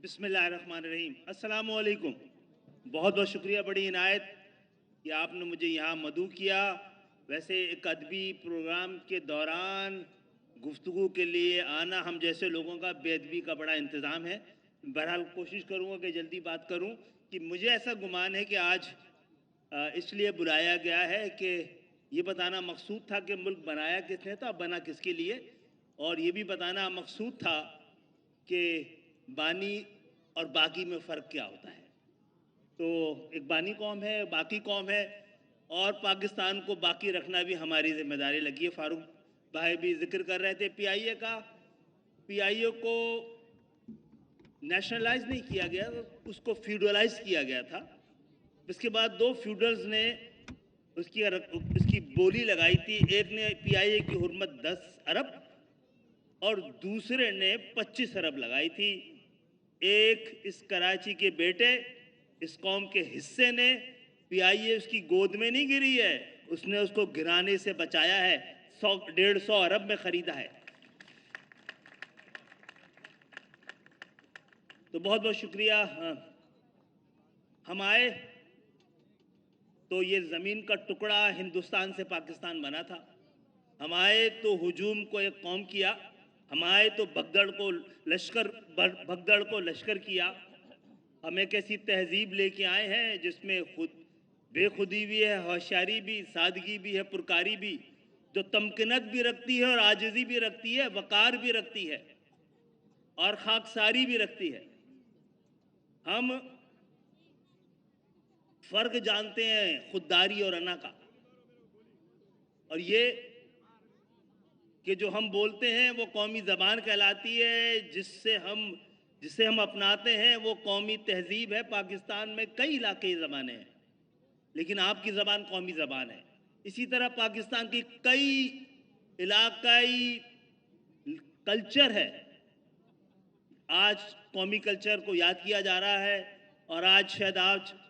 बिस्मिल्लाहिर्रहमानिर्रहीम। अस्सलामु अलैकुम। बहुत बहुत शुक्रिया, बड़ी इनायत कि आपने मुझे यहाँ मदऊ किया। वैसे एक अदबी प्रोग्राम के दौरान गुफ्तगू के लिए आना हम जैसे लोगों का बेअदबी का बड़ा इंतज़ाम है। बहरहाल कोशिश करूँगा कि जल्दी बात करूँ कि मुझे ऐसा गुमान है कि आज इसलिए बुलाया गया है कि ये बताना मकसूद था कि मुल्क बनाया किसने था, बना किसके लिए, और ये भी बताना मकसूद था कि बानी और बाकी में फ़र्क क्या होता है। तो एक बानी कौम है, बाकी कौम है, और पाकिस्तान को बाकी रखना भी हमारी जिम्मेदारी लगी है। फारूक भाई भी जिक्र कर रहे थे पीआईए का। पीआईए को नेशनलाइज नहीं किया गया, उसको फ्यूडलाइज किया गया था। इसके बाद दो फ्यूडल्स ने उसकी बोली लगाई थी। एक ने पीआईए की हुर्मत 10 अरब और दूसरे ने 25 अरब लगाई थी। एक इस कराची के बेटे, इस कौम के हिस्से ने, पीआईए उसकी गोद में नहीं गिरी है, उसने उसको गिराने से बचाया है। 100-150 अरब में खरीदा है। तो बहुत बहुत शुक्रिया। हम आए तो ये ज़मीन का टुकड़ा हिंदुस्तान से पाकिस्तान बना था। हम आए तो हुजूम को एक कौम किया। हम आए तो भगदड़ को लश्कर किया। हम एक ऐसी तहजीब लेके आए हैं जिसमें बेखुदी भी है, होशियारी भी, सादगी भी है, पुरकारी भी, जो तमकिनत भी रखती है और आजिज़ी भी रखती है, वक़ार भी रखती है और खाकसारी भी रखती है। हम फ़र्क जानते हैं खुददारी और अना का, और ये कि जो हम बोलते हैं वो कौमी ज़बान कहलाती है, जिसे हम अपनाते हैं वो कौमी तहजीब है। पाकिस्तान में कई इलाक़ाई ज़बानें हैं, लेकिन आपकी ज़बान कौमी ज़बान है। इसी तरह पाकिस्तान की कई इलाक़ाई कल्चर है। आज कौमी कल्चर को याद किया जा रहा है, और आज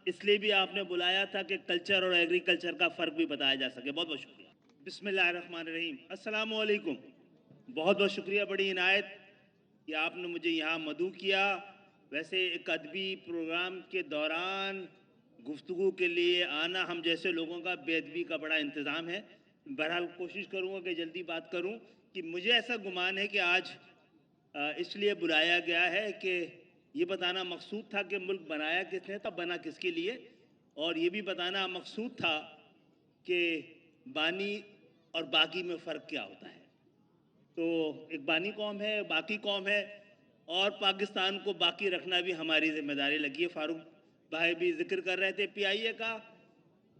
इसलिए भी आपने बुलाया था कि कल्चर और एग्रीकल्चर का फ़र्क भी बताया जा सके। बहुत बहुत शुक्रिया। बिस्मिल्लाहिर्रहमानिर्रहीम। अस्सलामु अलैकुम। बहुत बहुत शुक्रिया, बड़ी इनायत कि आपने मुझे यहाँ मदऊ किया। वैसे एक अदबी प्रोग्राम के दौरान गुफ्तगू के लिए आना हम जैसे लोगों का बेअदबी का बड़ा इंतज़ाम है। बहरहाल कोशिश करूँगा कि जल्दी बात करूँ कि मुझे ऐसा गुमान है कि आज इसलिए बुलाया गया है कि ये बताना मकसूद था कि मुल्क बनाया किसने था, बना किसके लिए, और ये भी बताना मकसूद था कि बानी और बाकी में फ़र्क क्या होता है। तो एक बानी कौम है, बाकी कौम है, और पाकिस्तान को बाकी रखना भी हमारी जिम्मेदारी लगी है। फारूक भाई भी जिक्र कर रहे थे पीआईए का।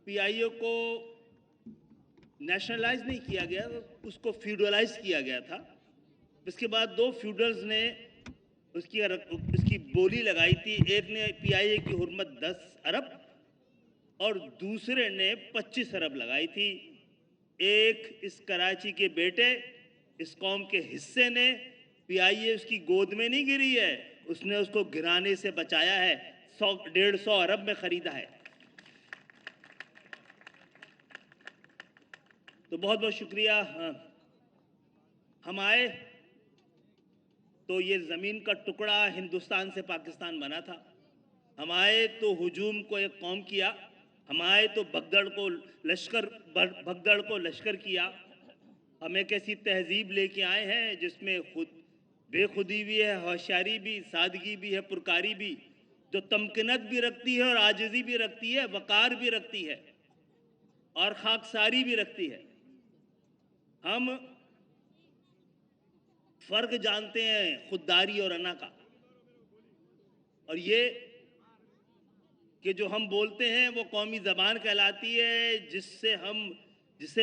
पीआईए को नेशनलाइज नहीं किया गया, उसको फ्यूडलाइज किया गया था। इसके बाद दो फ्यूडल्स ने उसकी बोली लगाई थी। एक ने पीआईए की हुर्मत 10 अरब और दूसरे ने 25 अरब लगाई थी। एक इस कराची के बेटे, इस कौम के हिस्से ने, पीआईए उसकी गोद में नहीं गिरी है, उसने उसको गिराने से बचाया है। 100-150 अरब में खरीदा है। तो बहुत बहुत शुक्रिया। हम आए तो ये ज़मीन का टुकड़ा हिंदुस्तान से पाकिस्तान बना था। हम आए तो हुजूम को एक कौम किया। हम आए तो भगदड़ को लश्कर किया। हम एक ऐसी तहजीब लेके आए हैं जिसमें बेखुदी भी है, होशियारी भी, सादगी भी है, पुरकारी भी, जो तमकिनत भी रखती है और आजिज़ी भी रखती है, वक़ार भी रखती है और खाकसारी भी रखती है। हम फ़र्क जानते हैं खुददारी और अना का, और ये कि जो हम बोलते हैं वो कौमी ज़बान कहलाती है, जिसे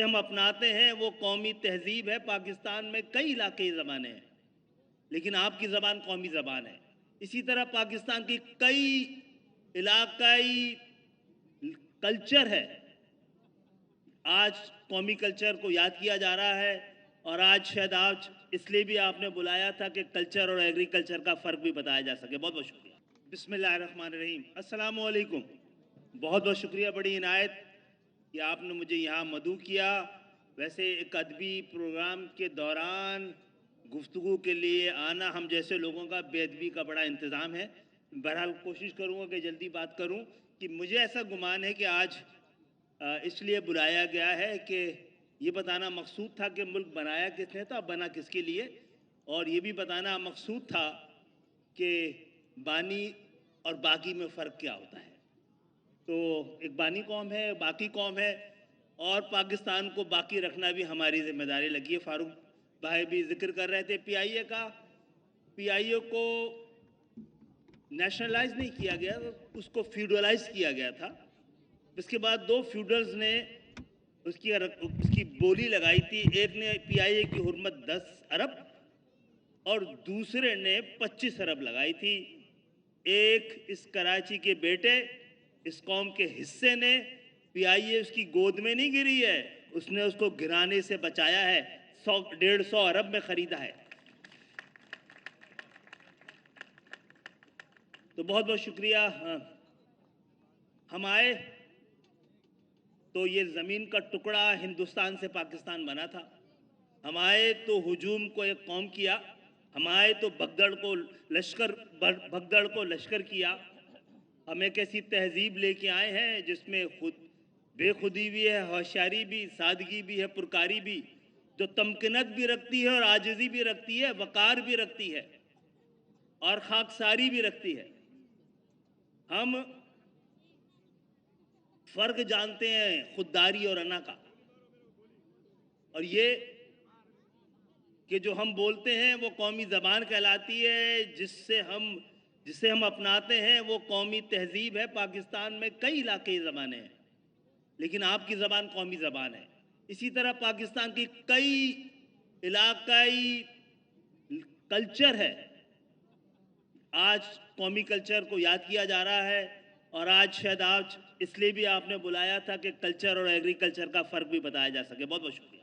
हम अपनाते हैं वो कौमी तहजीब है। पाकिस्तान में कई इलाक़ाई ज़बानें हैं, लेकिन आपकी ज़बान कौमी ज़बान है। इसी तरह पाकिस्तान की कई इलाक़ाई कल्चर है। आज कौमी कल्चर को याद किया जा रहा है, और आज इसलिए भी आपने बुलाया था कि कल्चर और एग्रीकल्चर का फ़र्क भी बताया जा सके। बहुत बहुत शुक्रिया। बिस्मिल्लाहिर्रहमानिर्रहीम। अस्सलामु अलैकुम। बहुत बहुत शुक्रिया, बड़ी इनायत कि आपने मुझे यहाँ मदऊ किया। वैसे एक अदबी प्रोग्राम के दौरान गुफ्तगू के लिए आना हम जैसे लोगों का बेअदबी का बड़ा इंतज़ाम है। बहरहाल कोशिश करूँगा कि जल्दी बात करूँ कि मुझे ऐसा गुमान है कि आज इसलिए बुलाया गया है कि ये बताना मकसूद था कि मुल्क बनाया किसने था, बना किसके लिए, और ये भी बताना मकसूद था कि बानी और बाकी में फ़र्क क्या होता है। तो एक बानी कौम है, बाकी कौम है, और पाकिस्तान को बाकी रखना भी हमारी जिम्मेदारी लगी है। फारूक भाई भी जिक्र कर रहे थे पीआईए का। पीआईए को नेशनलाइज नहीं किया गया, उसको फ्यूडलाइज किया गया था। इसके बाद दो फ्यूडल्स ने उसकी बोली लगाई थी। एक ने पीआईए की हुर्मत 10 अरब और दूसरे ने 25 अरब लगाई थी। एक इस कराची के बेटे, इस कौम के हिस्से ने, पीआईए उसकी गोद में नहीं गिरी है, उसने उसको गिराने से बचाया है, 100-150 अरब में खरीदा है। तो बहुत बहुत शुक्रिया। हम आए तो ये ज़मीन का टुकड़ा हिंदुस्तान से पाकिस्तान बना था। हम आए तो हुजूम को एक कौम किया। हम आए तो भगदड़ को लश्कर किया। हम एक ऐसी तहजीब लेके आए हैं जिसमें बेखुदी भी है, होशियारी भी, सादगी भी है, पुरकारी भी, जो तमकिनत भी रखती है और आजिज़ी भी रखती है, वक़ार भी रखती है और खाकसारी भी रखती है। हम फ़र्क जानते हैं खुददारी और अना का, और ये कि जो हम बोलते हैं वो कौमी ज़बान कहलाती है, जिसे हम अपनाते हैं वो कौमी तहजीब है। पाकिस्तान में कई इलाक़ाई ज़बानें हैं, लेकिन आपकी ज़बान कौमी ज़बान है। इसी तरह पाकिस्तान की कई इलाक़ाई कल्चर है। आज कौमी कल्चर को याद किया जा रहा है, और आज इसलिए भी आपने बुलाया था कि कल्चर और एग्रीकल्चर का फ़र्क भी बताया जा सके। बहुत बहुत शुक्रिया।